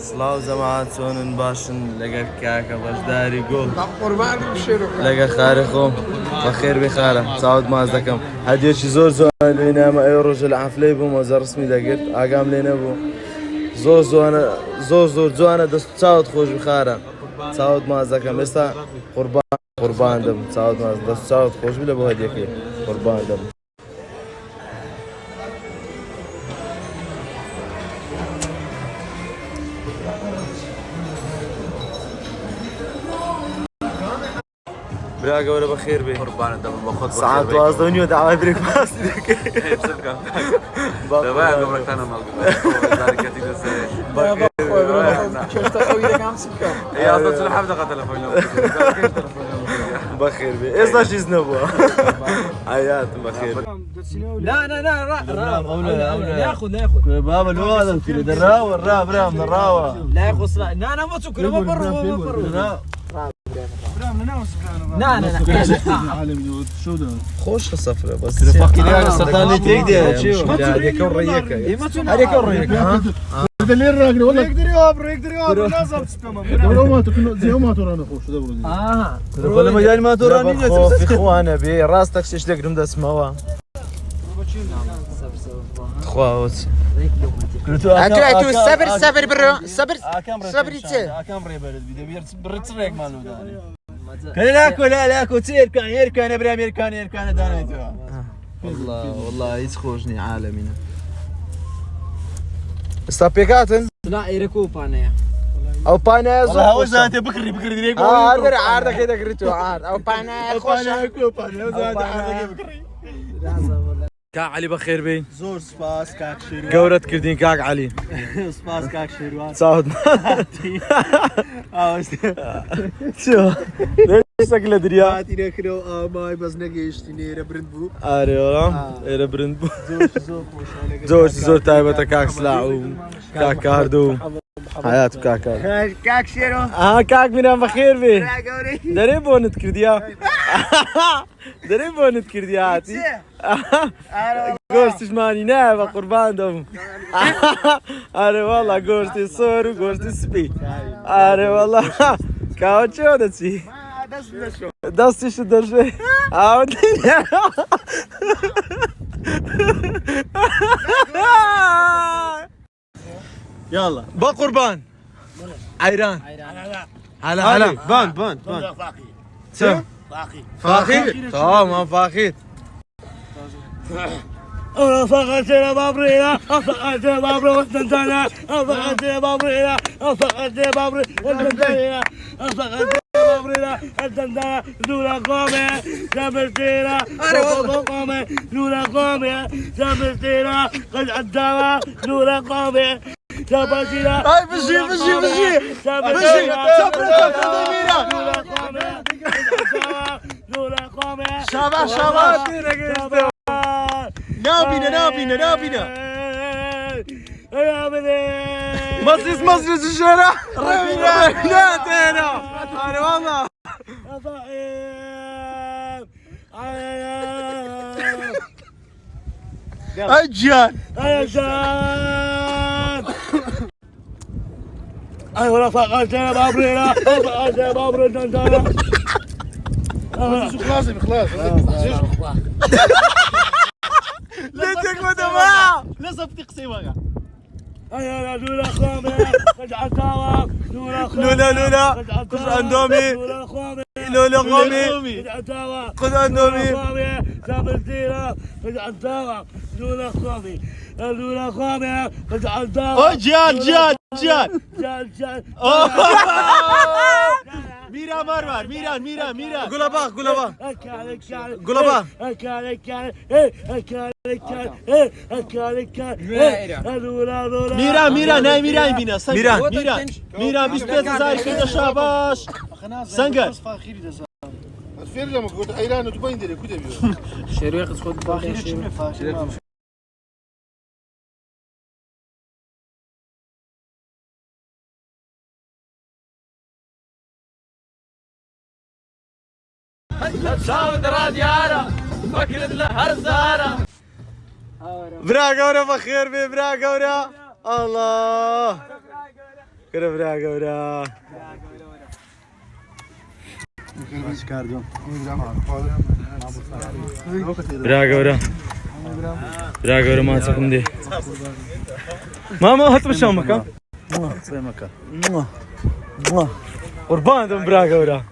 سلااو جەماعەت چۆنن باشن لەگەر کاکە بەشداری گوڵ قوربانی بشێرە لەگەر خارە خۆم بەخێر بێ خارە چاوت ماز دەکەم هەدیەکی زۆر جوان لێنامە ئەو ڕۆژە لە حەفلەی بووم وەزە ڕسمی دەگرت ئاگام لێ نەبوو زۆر جوانە دەست چاوت خۆش بخارە چاوت ماز دەکەم ئێستا قوربان دەم چاوت ماز دەست چاوت خۆش بێ بۆ هەدیەکەی قوربان دەم برا گەورە بەخێر بێ قوربانت دەبم بە خۆت ساعت 12 داوای برێکفاست دەبایە گەورەکانە مەڵگەزارکەتی دەسێ بەخێر بێ ئێستا چیز نەبووە حیاتم بەخێر لا ياخذ بابا الوالد كذا دراوة الرا برام دراوة لا ياخذ لا ما تسكر ما برا عالم شو ده خوش الصفرة بس فقير سرطان تيجي هذيك الريكة هذيك الريكة هذا اللي الراجل والله يقدر يابر لازم تستمر ما تكون زي ما ترى انا خوش ده ولا مجال ما تراني في اخوانا بي راستك شيش لك رمدا اسمها خواوت اكو صبر برو صبر كم ريبرد فيديو برتريك مالو داني لا تير كان يركان دانيتو والله يسخوجني عالمنا استابيكاتن لا يركو بانيا او بانيا هو ذاته بكري دريك عارض عارض كده قريتو عارض او بانيا خوش بانيا ذاته عارض بكري كاك علي بخير بين زور سباس كاك شيروان قورت كردين كاك علي سباس كاك شيروان صاد شو ليش شكله دريا تينا كرو ماي بس نجيشتني ربرندبو اري والله ايه برندبو زور تايبه كاك سلاعو كاك كاردو حياتك كاك كاك شيرو كاك من بخير بي دري بونت كرديا دري بونت كرديا هاتي قرص ماني نابا قربان دم اري والله قرص صور وقرص سبي اري والله كاوتشو دتي دستي شو درجه عاود يلا بقربان عيران هلا بان فاخي تمام فاخي انا فقط بابرينا فقط بابري وستنتانا فقط بابرينا فقط بابري وستنتانا فقط بابرينا وستنتانا دون قومي سامستينا قومي دون قومي سامستينا قد عدانا دون قومي سامستينا هاي بشي شاباش نابينا مصر الشارع رمينا انا والله اجيان ايوه فقط بابرينا فقط بابرينا خلاص لا تقعد معاه لا صفتي قصيمة ايوه لولا قومي رجع تاوى لولا خذ اندومي لولا قومي رجع تاوى خذ اندومي قومي سامستينا رجع تاوى لولا قومي رجع تاوى جان جان ميرا مارمار ميرا قلبا ميرا ناي ميرا بينا ميرا 25000 كده شاباش سنجر فين لما قلت ايران وتبين دي كده بيو شريك خد باخي ساود راديارة فكرت له هرزارة برا قورة بخير بي برا قورة الله Kura bra gora. Bra gora. Bra gora ma takım değil. Mama hatır şu maka. Qurban dum bra gora.